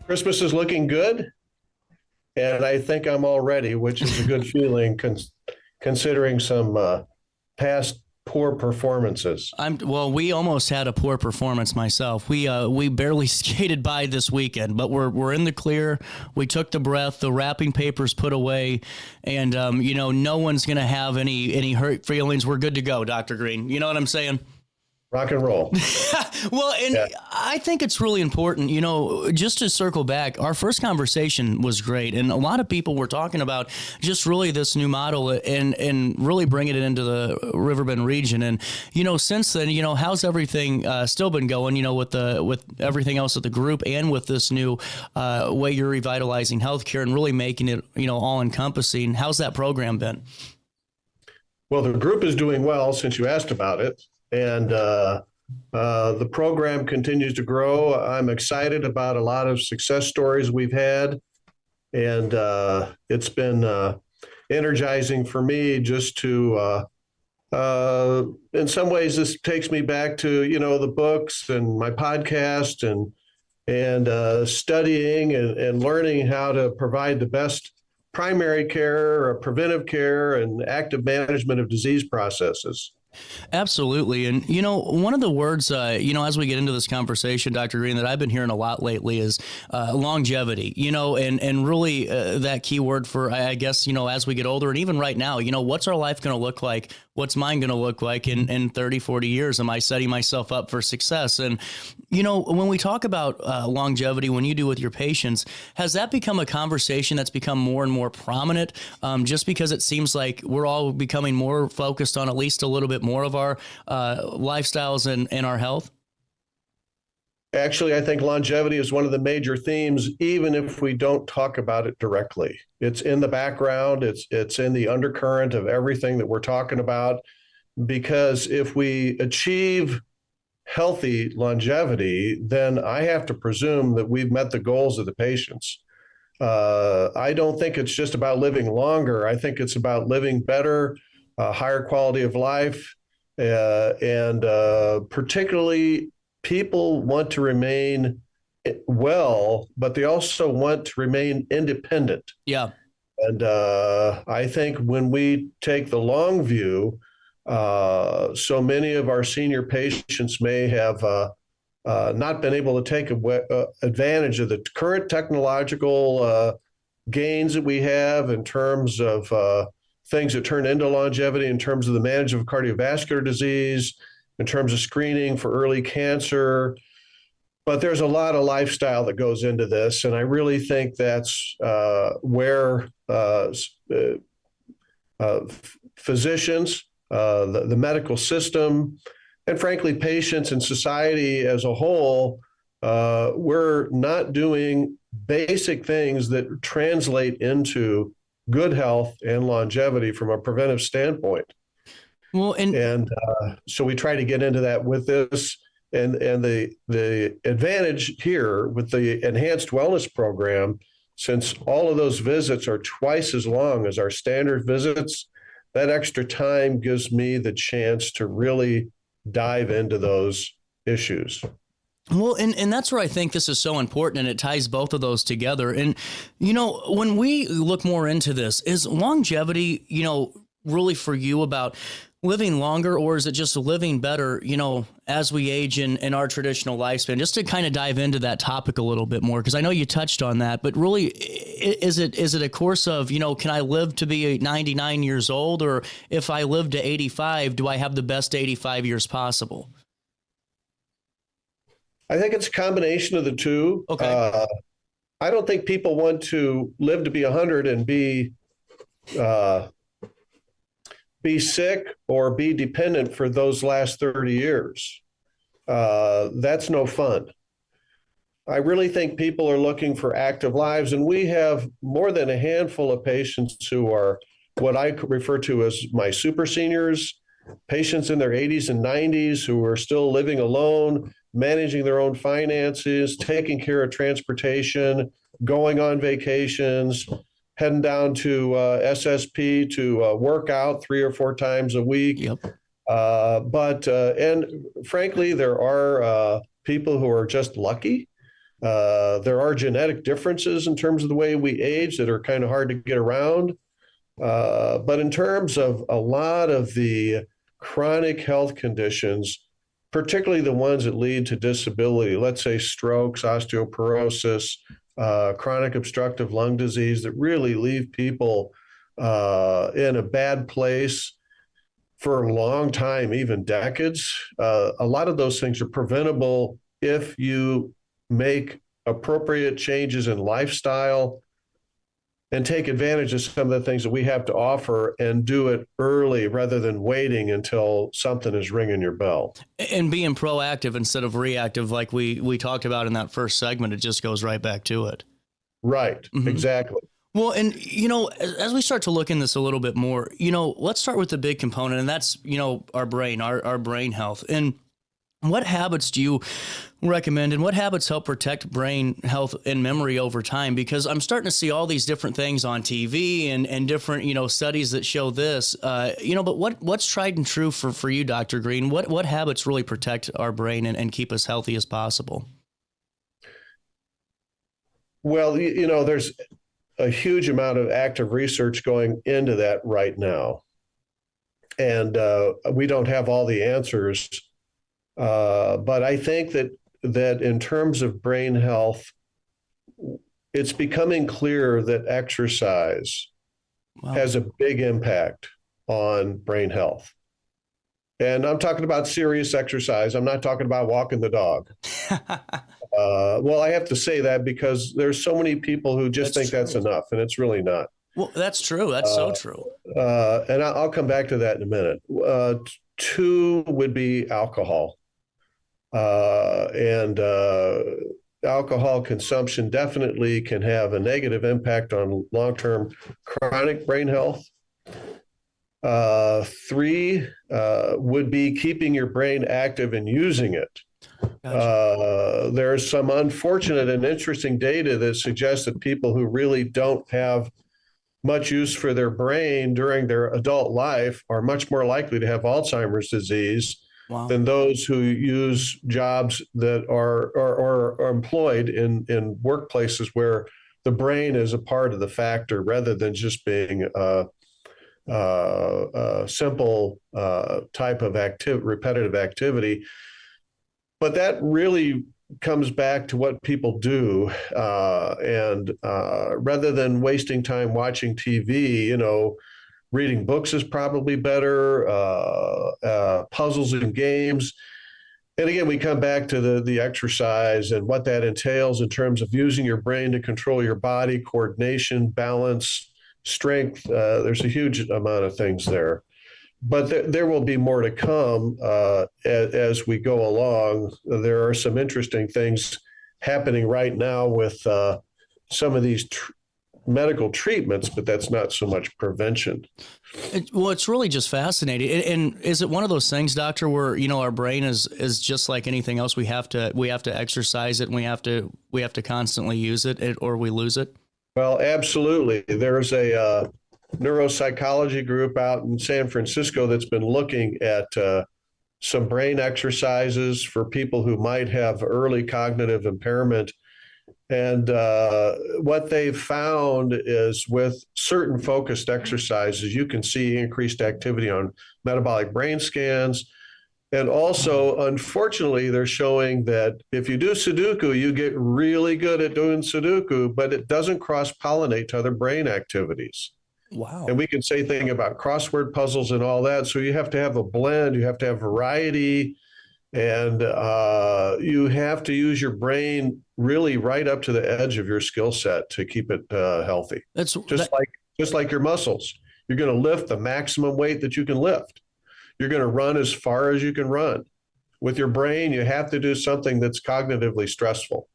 Christmas is looking good, and I think I'm all ready, which is a good feeling considering some past poor performances. Well, we almost had a poor performance myself. We barely skated by this weekend, but we're in the clear. We took the breath, the wrapping paper's put away, and no one's going to have any hurt feelings. We're good to go, Dr. Green. You know what I'm saying? Rock and roll. Well, and yeah. I think it's really important, just to circle back, our first conversation was great. And a lot of people were talking about just really this new model and really bringing it into the River Bend region. And, since then, how's everything still been going, with everything else at the group and with this new way you're revitalizing healthcare and really making it, all encompassing? How's that program been? Well, the group is doing well since you asked about it. And the program continues to grow. I'm excited about a lot of success stories we've had. And it's been energizing for me just to, in some ways, this takes me back to, the books and my podcast and studying and learning how to provide the best primary care, or preventive care, and active management of disease processes. Absolutely. And, one of the words, as we get into this conversation, Dr. Green, that I've been hearing a lot lately is longevity, and really that key word for, I guess, as we get older and even right now, what's our life going to look like? What's mine going to look like in 30, 40 years? Am I setting myself up for success? And, when we talk about longevity, when you do with your patients, has that become a conversation that's become more and more prominent just because it seems like we're all becoming more focused on at least a little bit more of our lifestyles and our health? Actually, I think longevity is one of the major themes, even if we don't talk about it directly. It's in the background. It's in the undercurrent of everything that we're talking about, because if we achieve healthy longevity, then I have to presume that we've met the goals of the patients. I don't think it's just about living longer. I think it's about living better, higher quality of life, and particularly people want to remain well, but they also want to remain independent. Yeah. And I think when we take the long view, so many of our senior patients may have not been able to take advantage of the current technological gains that we have in terms of things that turn into longevity, in terms of the management of cardiovascular disease, in terms of screening for early cancer. But there's a lot of lifestyle that goes into this. And I really think that's where physicians, the medical system, and frankly, patients and society as a whole, we're not doing basic things that translate into good health and longevity from a preventive standpoint. Well, and so we try to get into that with this, and the advantage here with the enhanced wellness program, since all of those visits are twice as long as our standard visits, that extra time gives me the chance to really dive into those issues. Well, and that's where I think this is so important, and it ties both of those together. And, when we look more into this, is longevity, really for you about living longer, or is it just living better, as we age in our traditional lifespan? Just to kind of dive into that topic a little bit more, because I know you touched on that, but really, is it a course of, can I live to be 99 years old, or if I live to 85, do I have the best 85 years possible? I think it's a combination of the two. Okay. I don't think people want to live to be 100 and be sick or be dependent for those last 30 years. That's no fun. I really think people are looking for active lives, and we have more than a handful of patients who are what I refer to as my super seniors, patients in their 80s and 90s who are still living alone, managing their own finances, taking care of transportation, going on vacations, heading down to SSP to work out 3 or 4 times a week. Yep. And frankly, there are people who are just lucky There are genetic differences in terms of the way we age that are kind of hard to get around. But in terms of a lot of the chronic health conditions, particularly the ones that lead to disability, let's say strokes, osteoporosis, chronic obstructive lung disease, that really leave people in a bad place for a long time, even decades. A lot of those things are preventable if you make appropriate changes in lifestyle and take advantage of some of the things that we have to offer and do it early rather than waiting until something is ringing your bell. And being proactive instead of reactive, like we talked about in that first segment, it just goes right back to it. Right, exactly. Well, and, as we start to look in this a little bit more, let's start with the big component, and that's, our brain, our brain health. And what habits do you recommend, and what habits help protect brain health and memory over time? Because I'm starting to see all these different things on TV and different, studies that show this, but what's tried and true for you, Dr. Green? What habits really protect our brain and keep us healthy as possible? Well, there's a huge amount of active research going into that right now. And we don't have all the answers. But I think that in terms of brain health, it's becoming clear that exercise has a big impact on brain health. And I'm talking about serious exercise. I'm not talking about walking the dog. Well, I have to say that because there's so many people who just think that's enough, and it's really not. Well, that's true. That's so true. And I'll come back to that in a minute. Two would be alcohol. And alcohol consumption definitely can have a negative impact on long-term chronic brain health. Three would be keeping your brain active and using it. Gotcha. There's some unfortunate and interesting data that suggests that people who really don't have much use for their brain during their adult life are much more likely to have Alzheimer's disease than those who use jobs that are employed in workplaces where the brain is a part of the factor rather than just being a simple type of repetitive activity. But that really comes back to what people do. And rather than wasting time watching TV, reading books is probably better, puzzles and games. And again, we come back to the exercise and what that entails in terms of using your brain to control your body, coordination, balance, strength. There's a huge amount of things there. But there will be more to come as we go along. There are some interesting things happening right now with some of these medical treatments, but that's not so much prevention. Well, it's really just fascinating. And is it one of those things, doctor, where, our brain is just like anything else? We have to exercise it, and we have to constantly use it, or we lose it? Well, absolutely. There's a neuropsychology group out in San Francisco that's been looking at some brain exercises for people who might have early cognitive impairment. And what they've found is with certain focused exercises, you can see increased activity on metabolic brain scans. And also, unfortunately, they're showing that if you do Sudoku, you get really good at doing Sudoku, but it doesn't cross-pollinate to other brain activities. Wow. And we can say things about crossword puzzles and all that. So you have to have a blend, you have to have variety, and you have to use your brain really right up to the edge of your skill set to keep it healthy. That's just like your muscles. You're going to lift the maximum weight that you can lift. You're going to run as far as you can run. With your brain, you have to do something that's cognitively stressful.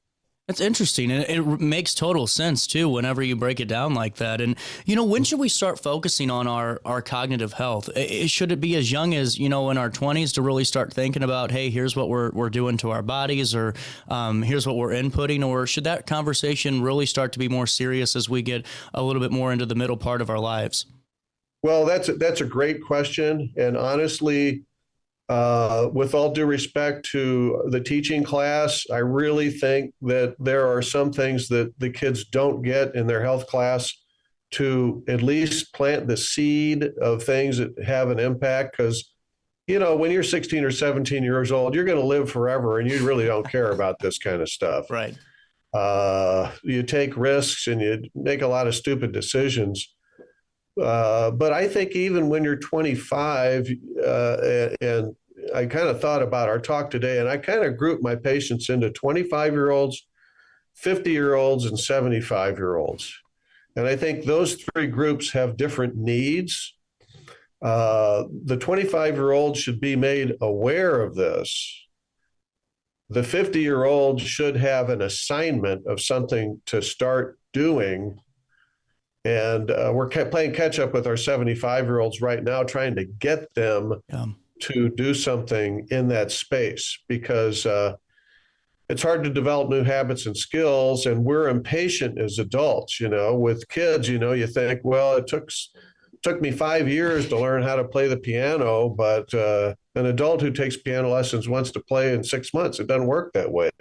That's interesting. And it makes total sense, too, whenever you break it down like that. And, when should we start focusing on our cognitive health? Should it be as young as, in our 20s to really start thinking about, hey, here's what we're doing to our bodies, or here's what we're inputting? Or should that conversation really start to be more serious as we get a little bit more into the middle part of our lives? Well, that's a great question. And honestly, With all due respect to the teaching class, I really think that there are some things that the kids don't get in their health class to at least plant the seed of things that have an impact. Because, when you're 16 or 17 years old, you're going to live forever and you really don't care about this kind of stuff. Right. You take risks and you make a lot of stupid decisions. But I think even when you're 25, and I kind of thought about our talk today, and I kind of grouped my patients into 25-year-olds, 50-year-olds, and 75-year-olds. And I think those three groups have different needs. The 25-year-old should be made aware of this. The 50-year-old should have an assignment of something to start doing. And we're playing catch up with our 75-year-olds right now, trying to get them to do something in that space, because it's hard to develop new habits and skills. And we're impatient as adults, with kids, you think, well, it took me 5 years to learn how to play the piano, but an adult who takes piano lessons wants to play in 6 months. It doesn't work that way.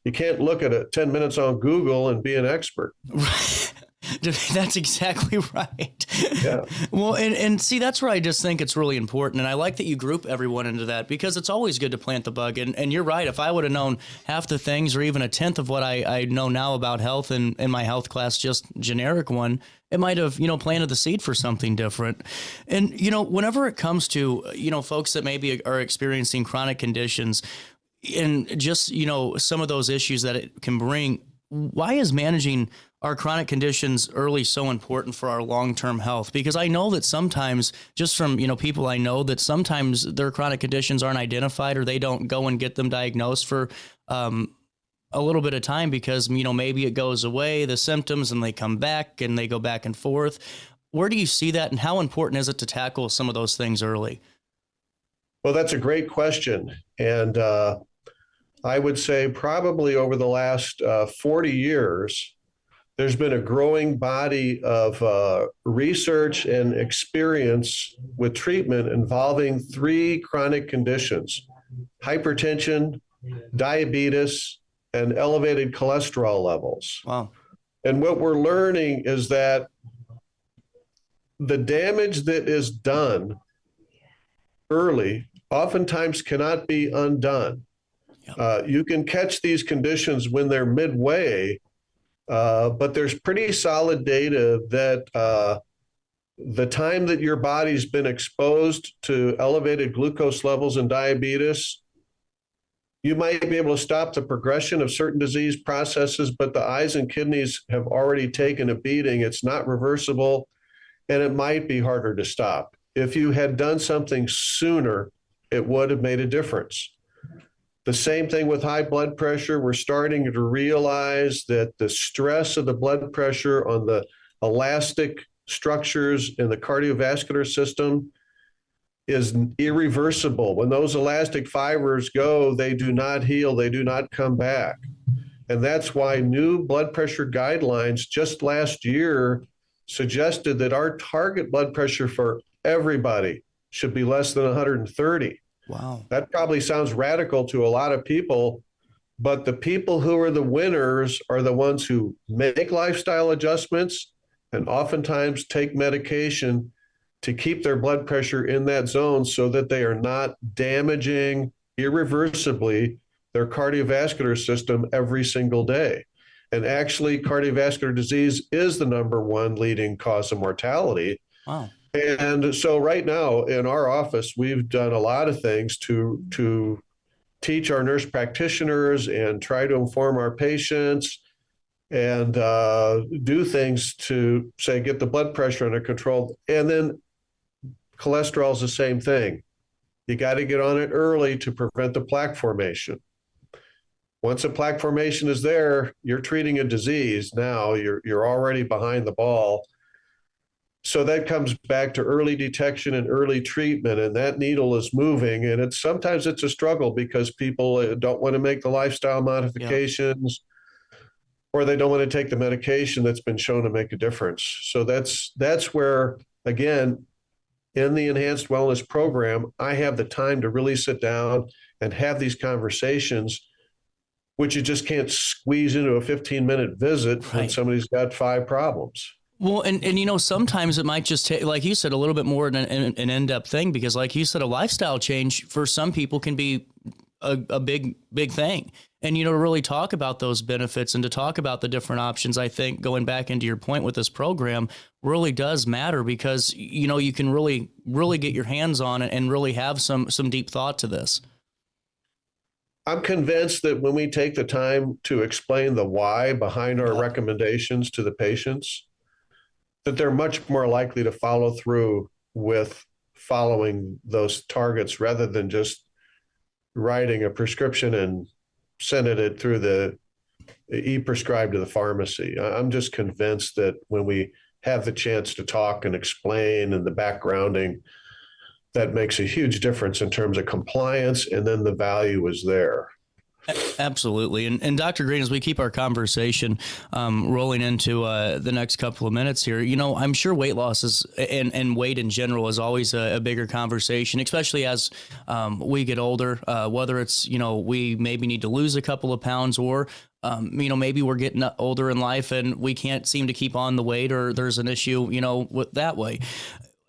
You can't look at it 10 minutes on Google and be an expert. That's exactly right. Yeah. Well, and see, that's where I just think it's really important. And I like that you group everyone into that, because it's always good to plant the bug. And you're right. If I would have known half the things or even a tenth of what I know now about health in my health class, just generic one, it might have, planted the seed for something different. And, whenever it comes to, folks that maybe are experiencing chronic conditions and just, some of those issues that it can bring, why is managing our chronic conditions early so important for our long-term health? Because I know that sometimes, just from, people I know, that sometimes their chronic conditions aren't identified, or they don't go and get them diagnosed for a little bit of time, because, maybe it goes away, the symptoms, and they come back and they go back and forth. Where do you see that, and how important is it to tackle some of those things early? Well, that's a great question. And I would say probably over the last 40 years, there's been a growing body of research and experience with treatment involving three chronic conditions: hypertension, diabetes, and elevated cholesterol levels. Wow. And what we're learning is that the damage that is done early oftentimes cannot be undone. You can catch these conditions when they're midway, but there's pretty solid data that the time that your body's been exposed to elevated glucose levels and diabetes, you might be able to stop the progression of certain disease processes, but the eyes and kidneys have already taken a beating. It's not reversible, and it might be harder to stop. If you had done something sooner, it would have made a difference. The same thing with high blood pressure. We're starting to realize that the stress of the blood pressure on the elastic structures in the cardiovascular system is irreversible. When those elastic fibers go, they do not heal, they do not come back. And that's why new blood pressure guidelines just last year suggested that our target blood pressure for everybody should be less than 130. Wow. That probably sounds radical to a lot of people, but the people who are the winners are the ones who make lifestyle adjustments and oftentimes take medication to keep their blood pressure in that zone so that they are not damaging irreversibly their cardiovascular system every single day. And actually, cardiovascular disease is the number one leading cause of mortality. Wow. And so right now in our office, we've done a lot of things to teach our nurse practitioners and try to inform our patients and do things to, say, get the blood pressure under control. And then cholesterol is the same thing. You got to get on it early to prevent the plaque formation. Once a plaque formation is there, you're treating a disease. Now you're already behind the ball. So that comes back to early detection and early treatment, and that needle is moving. And sometimes it's a struggle because people don't want to make the lifestyle modifications, or they don't want to take the medication that's been shown to make a difference. So that's where, again, in the enhanced wellness program, I have the time to really sit down and have these conversations, which you just can't squeeze into a 15-minute visit when Right. somebody's got 5 problems. Well, and you know, sometimes it might just take, like you said, a little bit more than an in-depth thing, because like you said, a lifestyle change for some people can be a big thing. And, you know, to really talk about those benefits and to talk about the different options, I think going back into your point with this program really does matter, because, you know, you can really get your hands on it and really have some deep thought to this. I'm convinced that when we take the time to explain the why behind our Yep. recommendations to the patients, that they're much more likely to follow through with following those targets rather than just writing a prescription and sending it through the e-prescribe to the pharmacy. I'm just convinced that when we have the chance to talk and explain and the backgrounding, that makes a huge difference in terms of compliance, and then the value is there. Absolutely. And Dr. Green, as we keep our conversation rolling into the next couple of minutes here, you know, I'm sure weight loss is, and weight in general is always a bigger conversation, especially as we get older, whether it's, you know, we maybe need to lose a couple of pounds, or you know, maybe we're getting older in life and we can't seem to keep on the weight, or there's an issue, you know, with that way.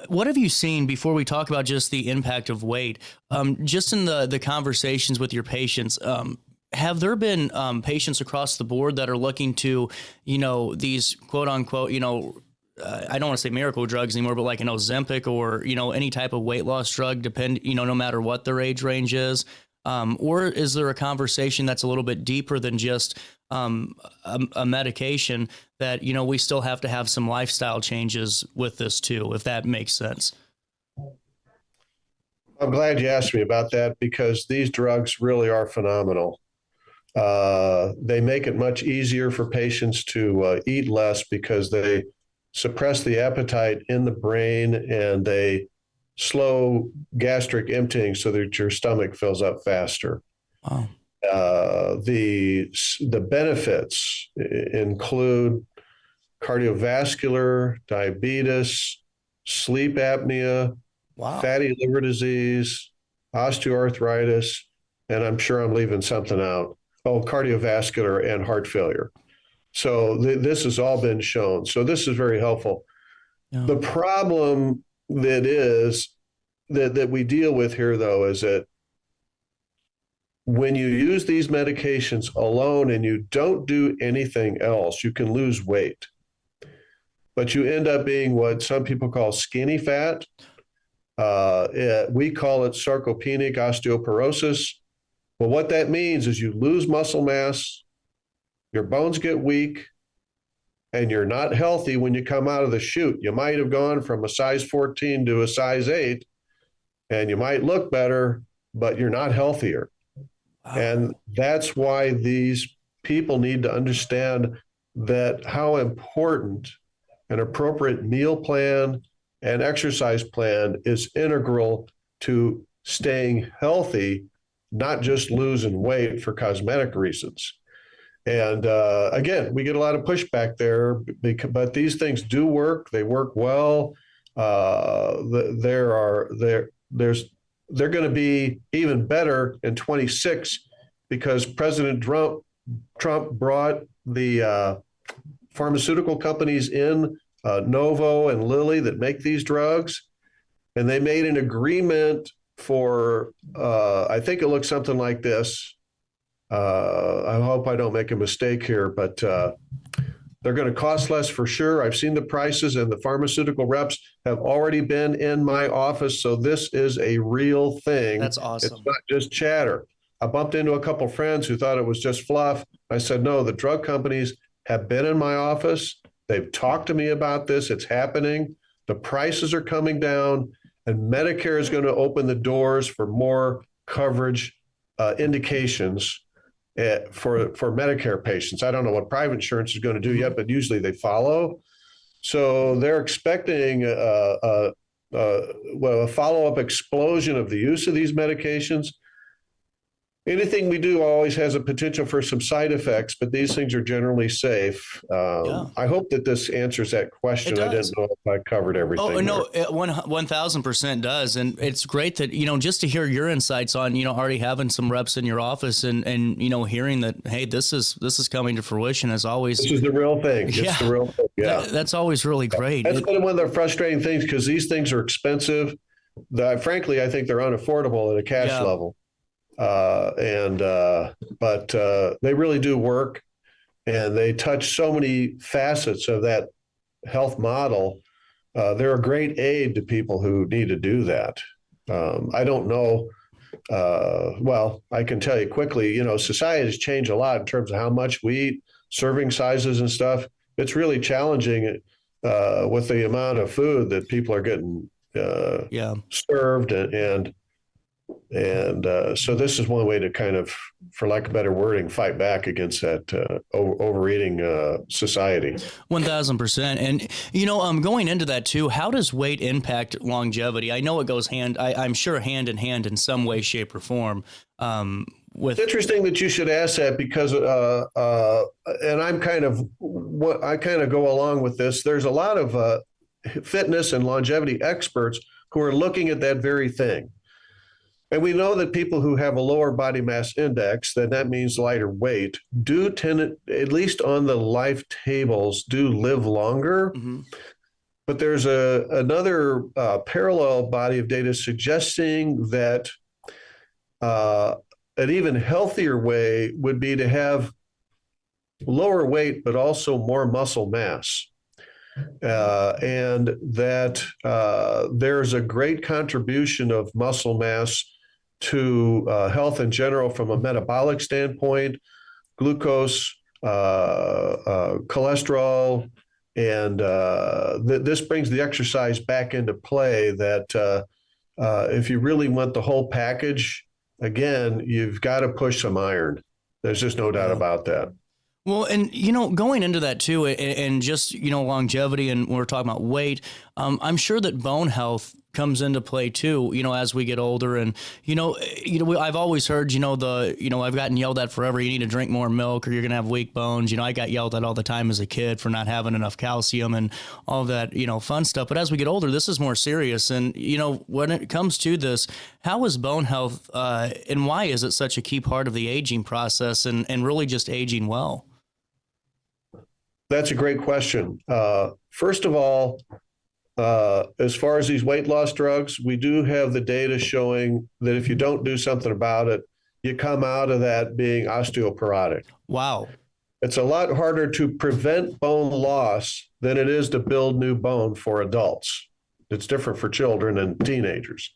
What have you seen, before we talk about just the impact of weight, just in the conversations with your patients? Have there been patients across the board that are looking to, you know, these quote unquote, you know, I don't want to say miracle drugs anymore, but like an Ozempic or, you know, any type of weight loss drug, you know, no matter what their age range is? Or is there a conversation that's a little bit deeper than just a medication, that, you know, we still have to have some lifestyle changes with this too, if that makes sense? I'm glad you asked me about that, because these drugs really are phenomenal. They make it much easier for patients to eat less, because they suppress the appetite in the brain and they slow gastric emptying so that your stomach fills up faster. Wow. The benefits include cardiovascular, diabetes, sleep apnea, Wow. fatty liver disease, osteoarthritis, and I'm sure I'm leaving something out. Oh, cardiovascular and heart failure. So this has all been shown. So this is very helpful. Yeah. The problem that we deal with here, though, is that when you use these medications alone and you don't do anything else, you can lose weight, but you end up being what some people call skinny fat. We call it sarcopenic osteoporosis. Well, what that means is you lose muscle mass, your bones get weak, and you're not healthy when you come out of the chute. You might have gone from a size 14 to a size 8, and you might look better, but you're not healthier. Wow. And that's why these people need to understand that how important an appropriate meal plan and exercise plan is integral to staying healthy, not just losing weight for cosmetic reasons. And again, we get a lot of pushback there, but these things do work. They work well. They're going to be even better in 26, because President Trump brought the pharmaceutical companies in, Novo and Lilly, that make these drugs, and they made an agreement for, I think it looks something like this. I hope I don't make a mistake here, but they're going to cost less for sure. I've seen the prices, and the pharmaceutical reps have already been in my office. So this is a real thing. That's awesome. It's not just chatter. I bumped into a couple of friends who thought it was just fluff. I said, no, the drug companies have been in my office. They've talked to me about this. It's happening. The prices are coming down, and Medicare is going to open the doors for more coverage indications for Medicare patients. I don't know what private insurance is going to do yet, but usually they follow. So they're expecting a follow-up explosion of the use of these medications. Anything we do always has a potential for some side effects, but these things are generally safe. Yeah, I hope that this answers that it question. I does. didn't know if I covered Oh everything there. no, 1,000% does, and it's great that just to hear your insights on already having some reps in your office and hearing that, hey, this is coming to fruition as always. This is the real thing. It's the Yeah, real thing. Yeah. that's always really great. That's one of the frustrating things because these things are expensive. Frankly, I think they're unaffordable at a cash Yeah. level. But they really do work, and they touch so many facets of that health model. They're a great aid to people who need to do that. I don't know. Well, I can tell you quickly, society has changed a lot in terms of how much we eat, serving sizes and stuff. It's really challenging with the amount of food that people are getting Yeah. served, and so this is one way to kind of, for lack of better wording, fight back against that overeating society. 1,000%. And, going into that too, how does weight impact longevity? I know it goes I'm sure hand in hand in some way, shape, or form. It's interesting that you should ask that because, and I kind of go along with this. There's a lot of fitness and longevity experts who are looking at that very thing. And we know that people who have a lower body mass index, then that means lighter weight, do tend, at least on the life tables, do live longer. Mm-hmm. But there's another parallel body of data suggesting that an even healthier way would be to have lower weight, but also more muscle mass. And that there's a great contribution of muscle mass to health in general from a metabolic standpoint, glucose, cholesterol, and this brings the exercise back into play that if you really want the whole package, again, you've got to push some iron. There's just no doubt about that. Well, and, going into that too, and just, longevity, and we're talking about weight, I'm sure that bone health comes into play too, as we get older. And, I've always heard, I've gotten yelled at forever, you need to drink more milk or you're going to have weak bones. I got yelled at all the time as a kid for not having enough calcium and all that, fun stuff. But as we get older, this is more serious. And, when it comes to this, how is bone health and why is it such a key part of the aging process and really just aging well? That's a great question. First of all, as far as these weight loss drugs, we do have the data showing that if you don't do something about it, you come out of that being osteoporotic. Wow. It's a lot harder to prevent bone loss than it is to build new bone for adults. It's different for children and teenagers.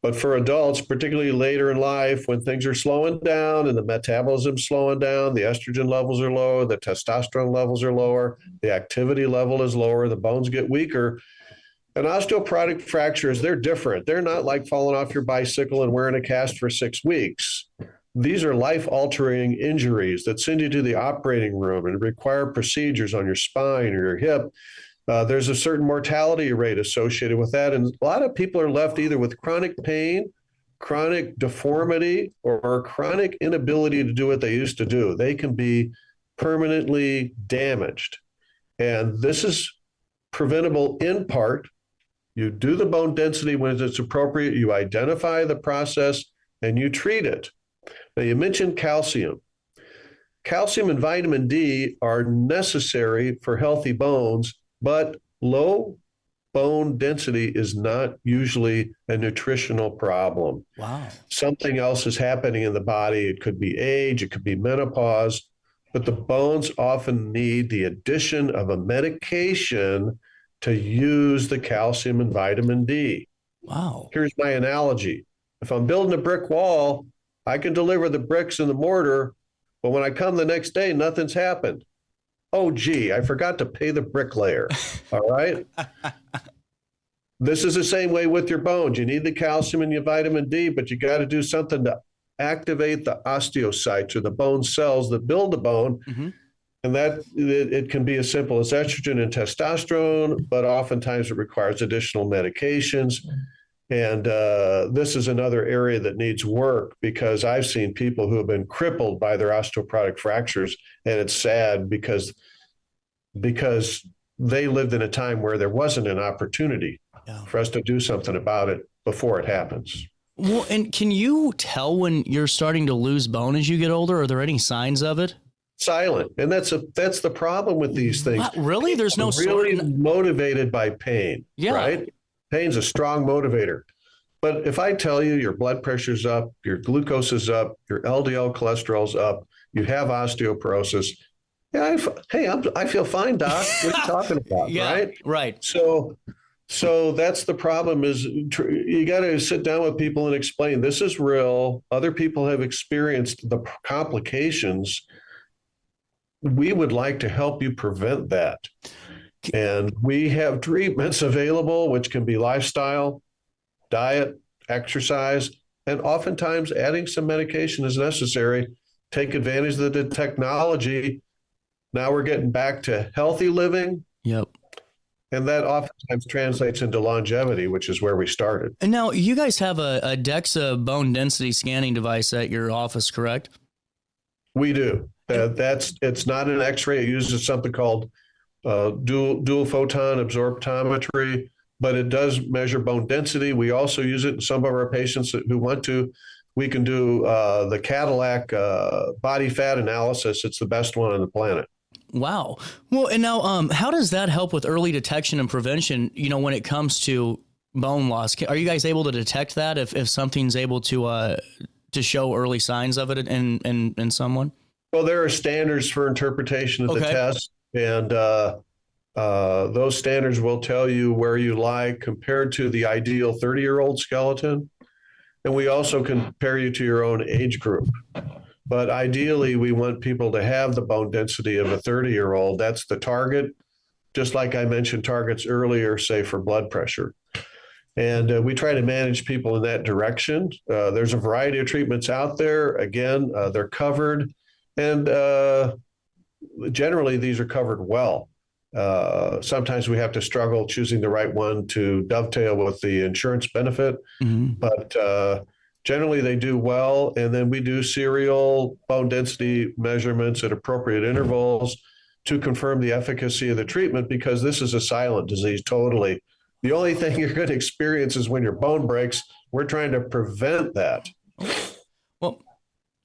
But for adults, particularly later in life, when things are slowing down and the metabolism's slowing down, the estrogen levels are lower, the testosterone levels are lower, the activity level is lower, the bones get weaker. And osteoporotic fractures, they're different. They're not like falling off your bicycle and wearing a cast for 6 weeks. These are life-altering injuries that send you to the operating room and require procedures on your spine or your hip. There's a certain mortality rate associated with that. And a lot of people are left either with chronic pain, chronic deformity, or chronic inability to do what they used to do. They can be permanently damaged. And this is preventable in part. You do the bone density when it's appropriate, you identify the process, and you treat it. Now, you mentioned calcium. Calcium and vitamin D are necessary for healthy bones, but low bone density is not usually a nutritional problem. Wow. Something else is happening in the body. It could be age, it could be menopause, but the bones often need the addition of a medication to use the calcium and vitamin D. Wow. Here's my analogy. If I'm building a brick wall, I can deliver the bricks and the mortar, but when I come the next day, nothing's happened. Oh, gee, I forgot to pay the bricklayer. All right. This is the same way with your bones. You need the calcium and your vitamin D, but you got to do something to activate the osteocytes or the bone cells that build the bone. Mm-hmm. And that it can be as simple as estrogen and testosterone, but oftentimes it requires additional medications. And this is another area that needs work because I've seen people who have been crippled by their osteoporotic fractures, and it's sad because they lived in a time where there wasn't an opportunity for us to do something about it before it happens. Well, and can you tell when you're starting to lose bone as you get older? Are there any signs of it? Silent, and that's the problem with these things. What? Really? There's no really motivated by pain, right? Pain's a strong motivator. But if I tell you your blood pressure's up, your glucose is up, your LDL cholesterol's up, you have osteoporosis, yeah, I feel fine, doc. What are you talking about, right? Right. So that's the problem is you got to sit down with people and explain this is real. Other people have experienced the complications. We would like to help you prevent that. And we have treatments available, which can be lifestyle, diet, exercise, and oftentimes adding some medication is necessary. Take advantage of the technology. Now we're getting back to healthy living. Yep. And that oftentimes translates into longevity, which is where we started. And now you guys have a DEXA bone density scanning device at your office, correct? We do. It's not an X-ray. It uses something called dual photon absorptometry, but it does measure bone density. We also use it in some of our patients who want to. We can do the Cadillac body fat analysis. It's the best one on the planet. Wow. Well, and now, how does that help with early detection and prevention? You know, when it comes to bone loss, are you guys able to detect that if something's able to show early signs of it in someone? Well, there are standards for interpretation of the test, and those standards will tell you where you lie compared to the ideal 30-year-old skeleton. And we also compare you to your own age group. But ideally, we want people to have the bone density of a 30-year-old. That's the target, just like I mentioned targets earlier, say for blood pressure. And we try to manage people in that direction. There's a variety of treatments out there. Again, they're covered. And generally, these are covered well. Sometimes we have to struggle choosing the right one to dovetail with the insurance benefit. Mm-hmm. But generally, they do well. And then we do serial bone density measurements at appropriate intervals to confirm the efficacy of the treatment, because this is a silent disease totally. The only thing you're going to experience is when your bone breaks. We're trying to prevent that. Well,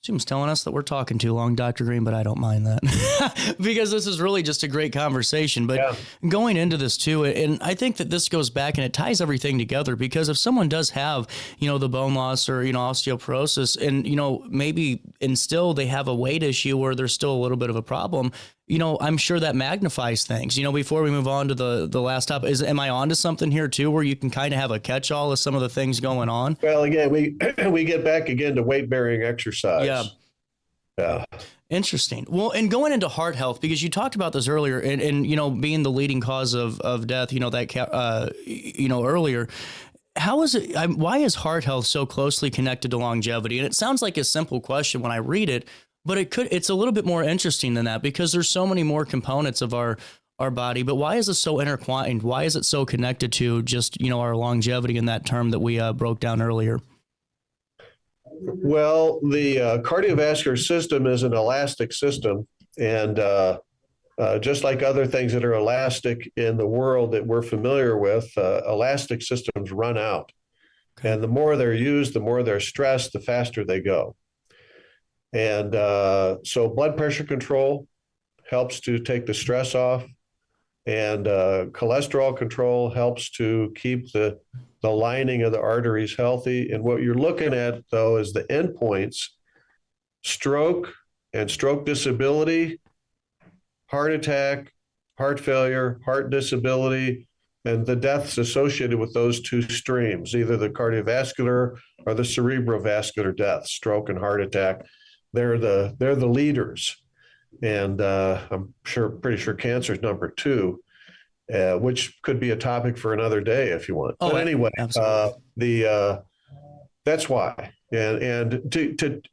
Jim's telling us that we're talking too long, Dr. Green, but I don't mind that because this is really just a great conversation. But going into this too, and I think that this goes back and it ties everything together, because if someone does have, the bone loss or, osteoporosis and, maybe and still they have a weight issue or there's still a little bit of a problem, I'm sure that magnifies things. Before we move on to the last topic, am I onto something here too, where you can kind of have a catch-all of some of the things going on? Well, again, we get back again to weight-bearing exercise. Yeah. Interesting. Well, and going into heart health, because you talked about this earlier, and being the leading cause of death, earlier. How is it? Why is heart health so closely connected to longevity? And it sounds like a simple question when I read it, but it's a little bit more interesting than that, because there's so many more components of our body. But why is it so intertwined? Why is it so connected to just, our longevity in that term that we broke down earlier? Well, the cardiovascular system is an elastic system. And just like other things that are elastic in the world that we're familiar with, elastic systems run out. Okay. And the more they're used, the more they're stressed, the faster they go. And so blood pressure control helps to take the stress off, and cholesterol control helps to keep the lining of the arteries healthy. And what you're looking at, though, is the endpoints: stroke and stroke disability, heart attack, heart failure, heart disability, and the deaths associated with those two streams, either the cardiovascular or the cerebrovascular deaths, stroke and heart attack. They're the leaders. And I'm pretty sure cancer is number 2, which could be a topic for another day if you want. But anyway, that's why. And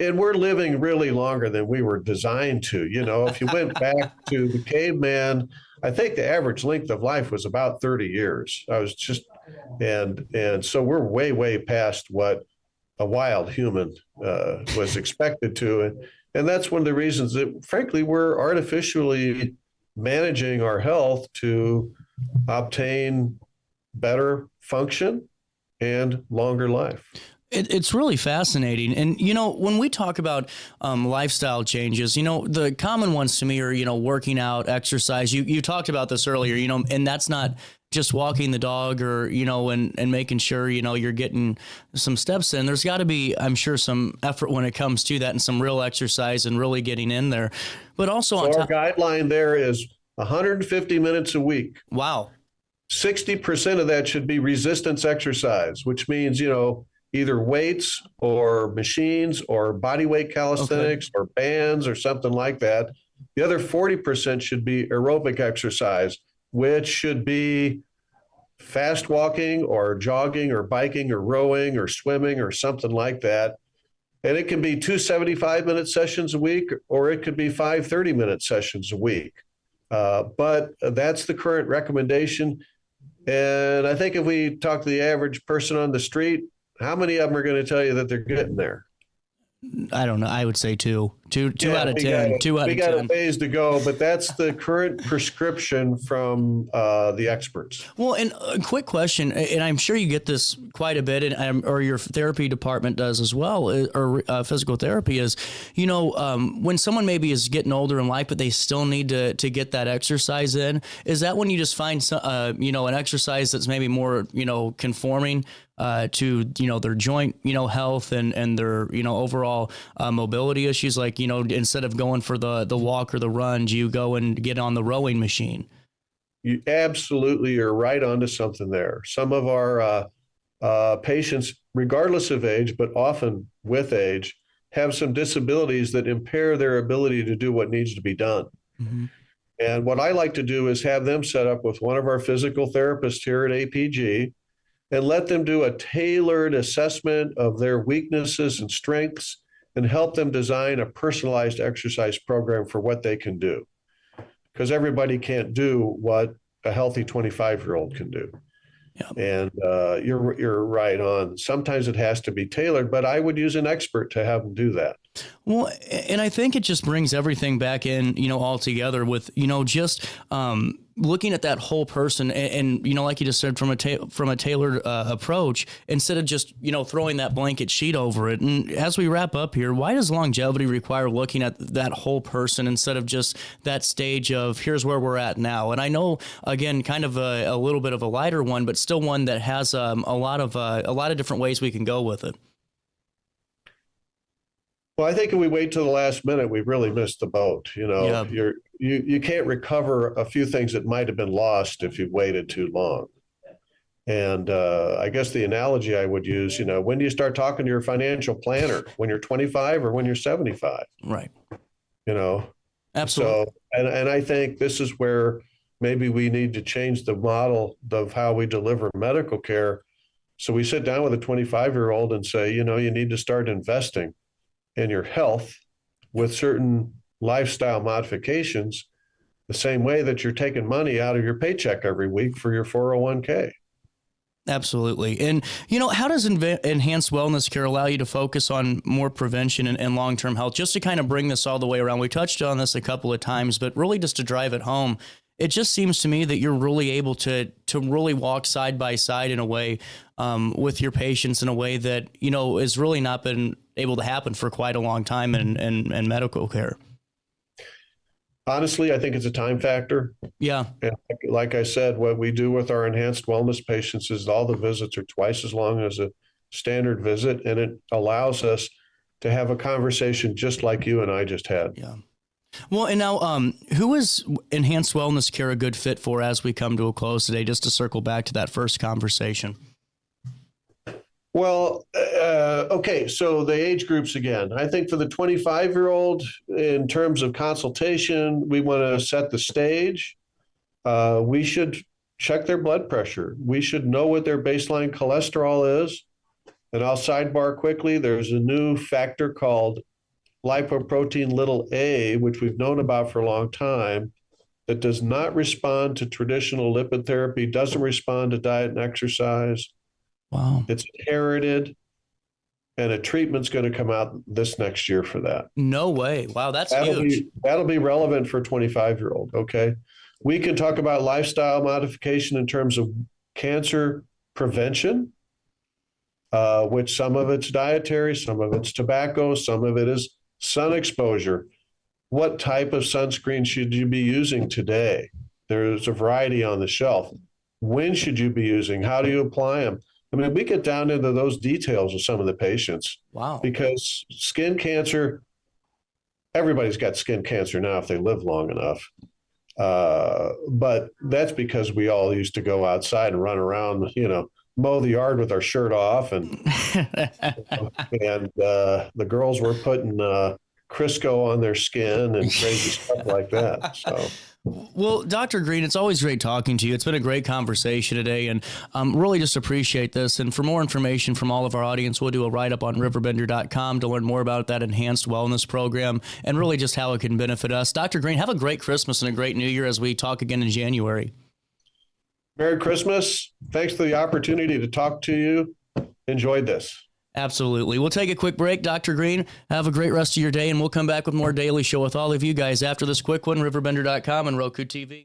we're living really longer than we were designed to. If you went back to the caveman, I think the average length of life was about 30 years. I was just And so we're way past what a wild human was expected to. And that's one of the reasons that, frankly, we're artificially managing our health to obtain better function and longer life. It's really fascinating. And, when we talk about lifestyle changes, the common ones to me are, working out, exercise. You talked about this earlier, and that's not just walking the dog or, and making sure, you're getting some steps in. There's got to be, I'm sure, some effort when it comes to that and some real exercise and really getting in there. But also our guideline there is 150 minutes a week. Wow. 60% of that should be resistance exercise, which means, either weights or machines or body weight calisthenics or bands or something like that. The other 40% should be aerobic exercise, which should be fast walking or jogging or biking or rowing or swimming or something like that. And it can be 2 75-minute sessions a week, or it could be 5 30-minute sessions a week. But that's the current recommendation. And I think if we talk to the average person on the street, how many of them are going to tell you that they're getting there? I don't know. I would say two out of 10. 2 out of 10. We got a ways to go, but that's the current prescription from the experts. Well, and a quick question, and I'm sure you get this quite a bit, or your therapy department does as well, or physical therapy is, when someone maybe is getting older in life, but they still need to get that exercise in, is that when you just find some, an exercise that's maybe more, conforming to, their joint, health and their, overall mobility issues? Like, instead of going for the walk or the run, do you go and get on the rowing machine? You absolutely are right onto something there. Some of our patients, regardless of age, but often with age, have some disabilities that impair their ability to do what needs to be done. Mm-hmm. And what I like to do is have them set up with one of our physical therapists here at APG and let them do a tailored assessment of their weaknesses and strengths and help them design a personalized exercise program for what they can do. Because everybody can't do what a healthy 25-year-old can do. Yeah. And you're right on. Sometimes it has to be tailored, but I would use an expert to have them do that. Well, and I think it just brings everything back in, all together with, just looking at that whole person and like you just said, from a tailored approach, instead of just, throwing that blanket sheet over it. And as we wrap up here, why does longevity require looking at that whole person instead of just that stage of here's where we're at now? And I know, again, kind of a little bit of a lighter one, but still one that has a lot of different ways we can go with it. Well, I think if we wait till the last minute, we've really missed the boat. You can't recover a few things that might have been lost if you waited too long. And I guess the analogy I would use, when do you start talking to your financial planner? When you're 25 or when you're 75? Right. Absolutely. So, and I think this is where maybe we need to change the model of how we deliver medical care. So we sit down with a 25-year-old and say, you need to start investing in your health with certain lifestyle modifications, the same way that you're taking money out of your paycheck every week for your 401k. Absolutely. And, how does enhanced wellness care allow you to focus on more prevention and long-term health? Just to kind of bring this all the way around, we touched on this a couple of times, but really just to drive it home, it just seems to me that you're really able to really walk side by side in a way with your patients in a way that, has really not been able to happen for quite a long time in medical care. Honestly, I think it's a time factor. Yeah. And like I said, what we do with our enhanced wellness patients is all the visits are twice as long as a standard visit, and it allows us to have a conversation just like you and I just had. Yeah. Well, and now, who is enhanced wellness care a good fit for as we come to a close today, just to circle back to that first conversation? Well, okay, so the age groups again. I think for the 25-year-old, in terms of consultation, we want to set the stage. We should check their blood pressure. We should know what their baseline cholesterol is. And I'll sidebar quickly. There's a new factor called lipoprotein little a, which we've known about for a long time, that does not respond to traditional lipid therapy, doesn't respond to diet and exercise. Wow. It's inherited, and a treatment's going to come out this next year for that. No way. Wow, that's huge. That'll be relevant for a 25-year-old, okay? We can talk about lifestyle modification in terms of cancer prevention, which some of it's dietary, some of it's tobacco, some of it is sun exposure. What type of sunscreen should you be using today? There's a variety on the shelf. When should you be using? How do you apply them? I mean, we get down into those details with some of the patients. Wow. Because skin cancer, everybody's got skin cancer now if they live long enough. But that's because we all used to go outside and run around, mow the yard with our shirt off, and the girls were putting Crisco on their skin and crazy stuff like that. So. Well, Dr. Green, it's always great talking to you. It's been a great conversation today, and really just appreciate this. And for more information from all of our audience, we'll do a write-up on RiverBender.com to learn more about that enhanced wellness program and really just how it can benefit us. Dr. Green, have a great Christmas and a great New Year as we talk again in January. Merry Christmas. Thanks for the opportunity to talk to you. Enjoyed this. Absolutely. We'll take a quick break. Dr. Green, have a great rest of your day, and we'll come back with more Daily Show with all of you guys after this quick one, RiverBender.com and Roku TV.